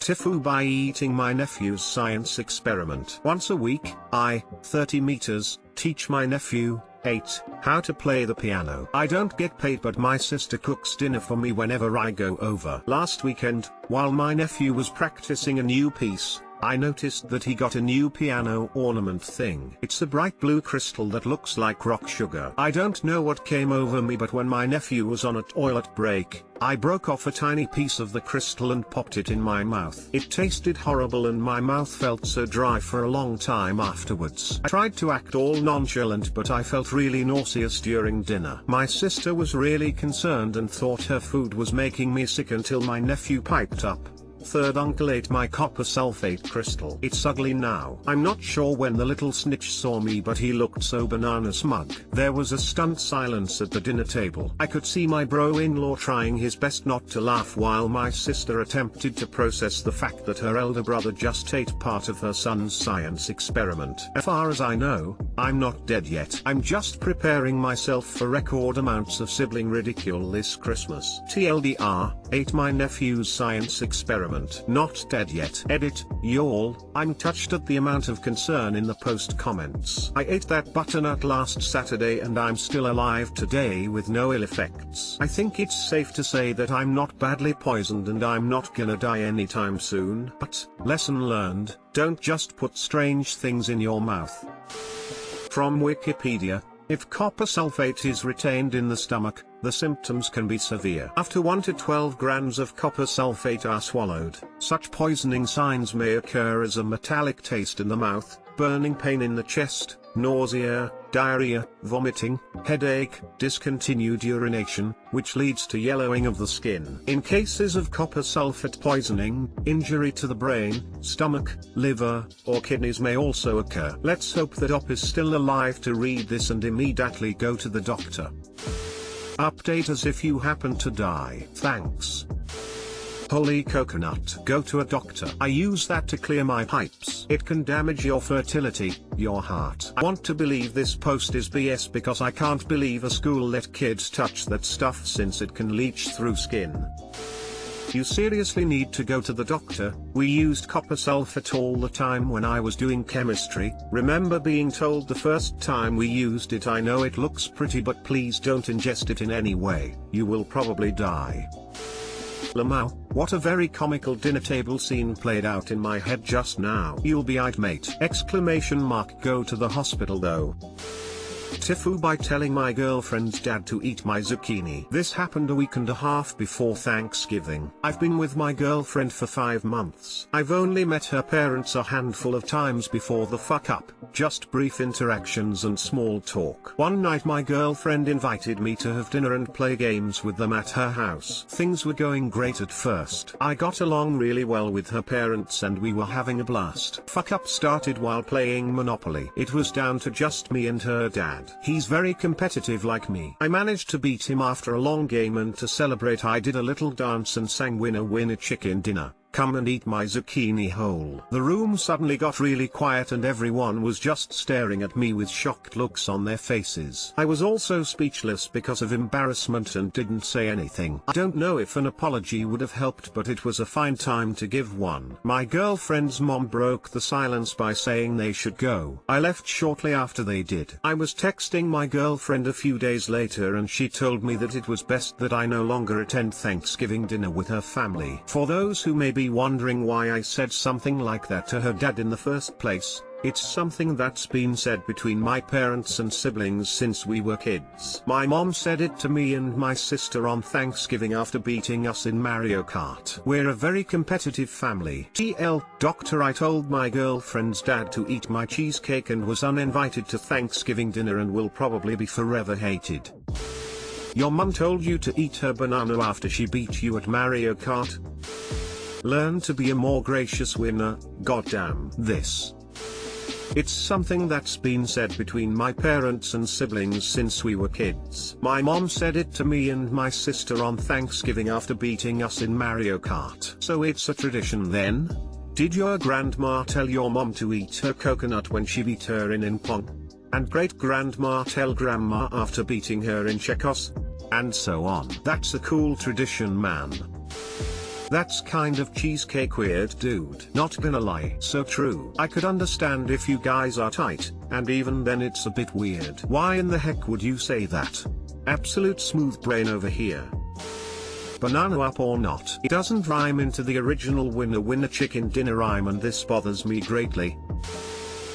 TIFU by eating my nephew's science experiment. Once a week, I, 30 meters, teach my nephew, 8, how to play the piano. I don't get paid, but my sister cooks dinner for me whenever I go over. Last weekend, while my nephew was practicing a new piece, I noticed that he got a new piano ornament thing. It's a bright blue crystal that looks like rock sugar. I don't know what came over me, but when my nephew was on a toilet break, I broke off a tiny piece of the crystal and popped it in my mouth. It tasted horrible and my mouth felt so dry for a long time afterwards. I tried to act all nonchalant, but I felt really nauseous during dinner. My sister was really concerned and thought her food was making me sick until my nephew piped up. Third uncle ate my copper sulfate crystal. It's ugly now. I'm not sure when the little snitch saw me, but he looked so banana smug. There was a stunned silence at the dinner table. I could see my bro-in-law trying his best not to laugh while my sister attempted to process the fact that her elder brother just ate part of her son's science experiment. As far as I know, I'm not dead yet. I'm just preparing myself for record amounts of sibling ridicule this Christmas. TLDR, ate my nephew's science experiment. Not dead yet. Edit, y'all, I'm touched at the amount of concern in the post comments. I ate that butternut last Saturday and I'm still alive today with no ill effects. I think it's safe to say that I'm not badly poisoned and I'm not gonna die anytime soon. But, lesson learned, don't just put strange things in your mouth. From Wikipedia, if copper sulfate is retained in the stomach, the symptoms can be severe. After 1 to 12 grams of copper sulfate are swallowed, such poisoning signs may occur as a metallic taste in the mouth, burning pain in the chest, nausea, diarrhea, vomiting, headache, discontinued urination, which leads to yellowing of the skin. In cases of copper sulfate poisoning, injury to the brain, stomach, liver, or kidneys may also occur. Let's hope that Op is still alive to read this and immediately go to the doctor. Update us if you happen to die. Thanks. Holy coconut. Go to a doctor. I use that to clear my pipes. It can damage your fertility, your heart. I want to believe this post is BS because I can't believe a school let kids touch that stuff since it can leach through skin. You seriously need to go to the doctor. We used copper sulfate all the time when I was doing chemistry. Remember being told the first time we used it, I know it looks pretty, but please don't ingest it in any way. You will probably die. Lamau, what a very comical dinner table scene played out in my head just now. You'll be aight, mate! Exclamation mark. Go to the hospital though. TIFU by telling my girlfriend's dad to eat my zucchini. This happened a week and a half before Thanksgiving. I've been with my girlfriend for 5 months. I've only met her parents a handful of times before the fuck up, just brief interactions and small talk. One night my girlfriend invited me to have dinner and play games with them at her house. Things were going great at first. I got along really well with her parents and we were having a blast. Fuck up started while playing Monopoly. It was down to just me and her dad. He's very competitive like me. I managed to beat him after a long game, and to celebrate I did a little dance and sang "Winner Winner Chicken Dinner, come and eat my zucchini whole." The room suddenly got really quiet and everyone was just staring at me with shocked looks on their faces. I was also speechless because of embarrassment and didn't say anything. I don't know if an apology would have helped, but it was a fine time to give one. My girlfriend's mom broke the silence by saying they should go. I left shortly after they did. I was texting my girlfriend a few days later and she told me that it was best that I no longer attend Thanksgiving dinner with her family. For those who may be wondering why I said something like that to her dad in the first place, it's something that's been said between my parents and siblings since we were kids. My mom said it to me and my sister on Thanksgiving after beating us in Mario Kart. We're a very competitive family. TL, doctor, I told my girlfriend's dad to eat my cheesecake and was uninvited to Thanksgiving dinner and will probably be forever hated. Your mom told you to eat her banana after she beat you at Mario Kart? Learn to be a more gracious winner, goddamn this. It's something that's been said between my parents and siblings since we were kids. My mom said it to me and my sister on Thanksgiving after beating us in Mario Kart. So it's a tradition then? Did your grandma tell your mom to eat her coconut when she beat her in pong? And great-grandma tell grandma after beating her in checkers? And so on. That's a cool tradition, man. That's kind of cheesecake weird, dude. Not gonna lie. So true. I could understand if you guys are tight, and even then it's a bit weird. Why in the heck would you say that? Absolute smooth brain over here. Banana up or not? It doesn't rhyme into the original winner winner chicken dinner rhyme, and this bothers me greatly.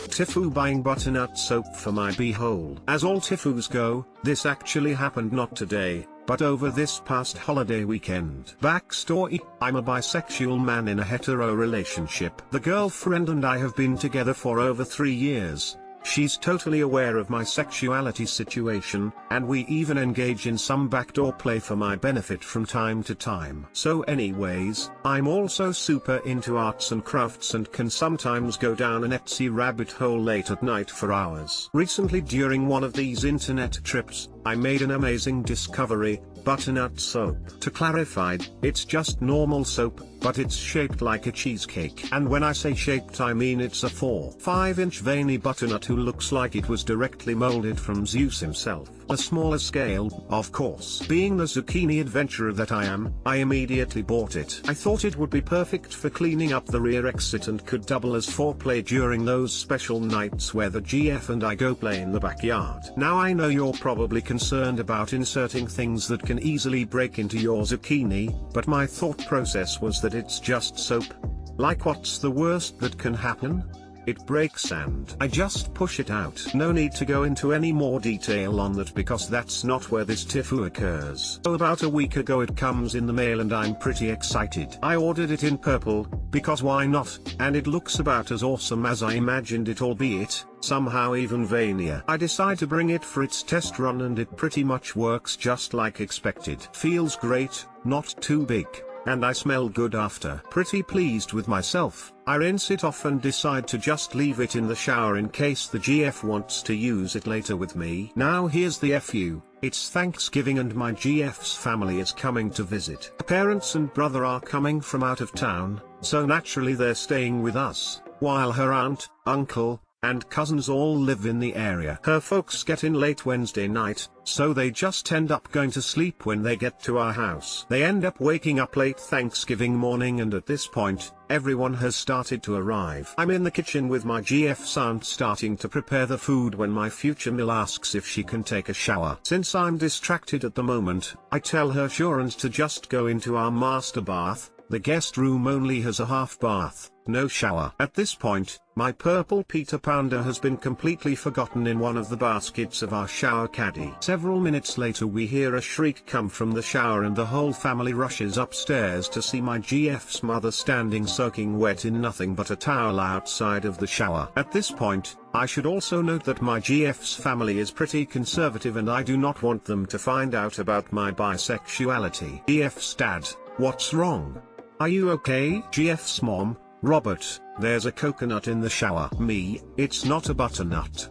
TIFU buying butternut soap for my beehole. As all TIFUs go, this actually happened not today, but over this past holiday weekend. Backstory: I'm a bisexual man in a hetero relationship. The girlfriend and I have been together for over 3 years. She's totally aware of my sexuality situation, and we even engage in some backdoor play for my benefit from time to time. So anyways, I'm also super into arts and crafts and can sometimes go down an Etsy rabbit hole late at night for hours. Recently, during one of these internet trips, I made an amazing discovery: butternut soap. To clarify, it's just normal soap, but it's shaped like a cheesecake. And when I say shaped, I mean it's a 4-5-inch veiny butternut who looks like it was directly molded from Zeus himself. A smaller scale, of course. Being the zucchini adventurer that I am, I immediately bought it. I thought it would be perfect for cleaning up the rear exit and could double as foreplay during those special nights where the GF and I go play in the backyard. Now I know you're probably concerned about inserting things that can easily break into your zucchini, but my thought process was that it's just soap. Like, what's the worst that can happen? It breaks and I just push it out. No need to go into any more detail on that because that's not where this TIFU occurs. So about a week ago it comes in the mail and I'm pretty excited. I ordered it in purple, because why not, and it looks about as awesome as I imagined it, albeit somehow even veinier. I decide to bring it for its test run and it pretty much works just like expected. Feels great, not too big, and I smell good after. Pretty pleased with myself. I rinse it off and decide to just leave it in the shower in case the GF wants to use it later with me. Now here's the FU. It's Thanksgiving and my GF's family is coming to visit. Her parents and brother are coming from out of town, so naturally they're staying with us, while her aunt, uncle, and cousins all live in the area. Her folks get in late Wednesday night, so they just end up going to sleep when they get to our house. They end up waking up late Thanksgiving morning, and at this point, everyone has started to arrive. I'm in the kitchen with my GF's aunt starting to prepare the food when my future Mill asks if she can take a shower. Since I'm distracted at the moment, I tell her sure and to just go into our master bath. The guest room only has a half bath, no shower. At this point, my purple Peter Pounder has been completely forgotten in one of the baskets of our shower caddy. Several minutes later we hear a shriek come from the shower and the whole family rushes upstairs to see my GF's mother standing soaking wet in nothing but a towel outside of the shower. At this point, I should also note that my GF's family is pretty conservative and I do not want them to find out about my bisexuality. GF's dad: what's wrong? Are you okay? GF's mom: Robert, there's a coconut in the shower. Me: it's not a butternut.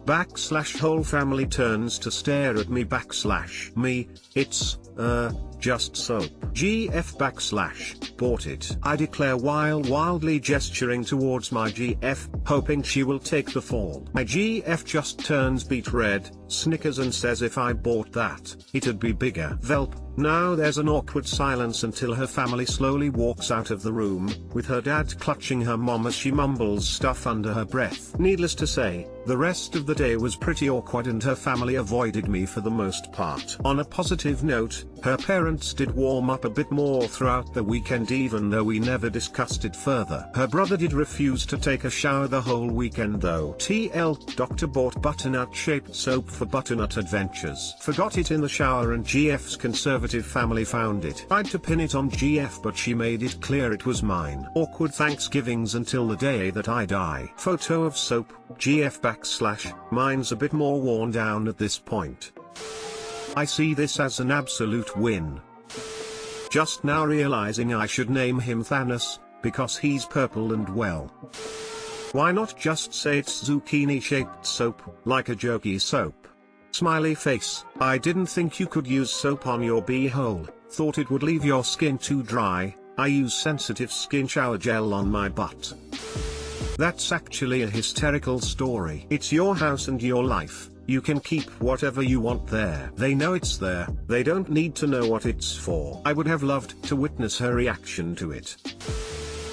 Whole family turns to stare at me. Me: it's, just soap. GF bought it. I declare while wildly gesturing towards my GF, hoping she will take the fall. My GF just turns beet red, snickers and says if I bought that, it'd be bigger. Velp. Now there's an awkward silence until her family slowly walks out of the room, with her dad clutching her mom as she mumbles stuff under her breath. Needless to say, the rest of the day was pretty awkward and her family avoided me for the most part. On a positive note, her parents did warm up a bit more throughout the weekend even though we never discussed it further. Her brother did refuse to take a shower the whole weekend though. TL: Doctor bought butternut shaped soap for butternut adventures. Forgot it in the shower and GF's conservative family found it. Tried to pin it on GF but she made it clear it was mine. Awkward Thanksgivings until the day that I die. Photo of soap, GF / mine's a bit more worn down at this point. I see this as an absolute win. Just now realizing I should name him Thanos, because he's purple and well. Why not just say it's zucchini shaped soap, like a jokey soap? Smiley face: I didn't think you could use soap on your beehole, thought it would leave your skin too dry. I use sensitive skin shower gel on my butt. That's actually a hysterical story. It's your house and your life, You can keep whatever you want there. They know it's there, they don't need to know what it's for. I would have loved to witness her reaction to it.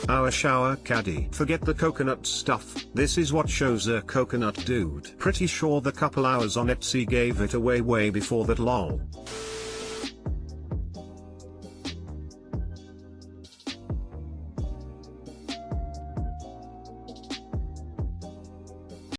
Our shower caddy. Forget the coconut stuff, this is what shows a coconut dude. Pretty sure the couple hours on Etsy gave it away way before that lol.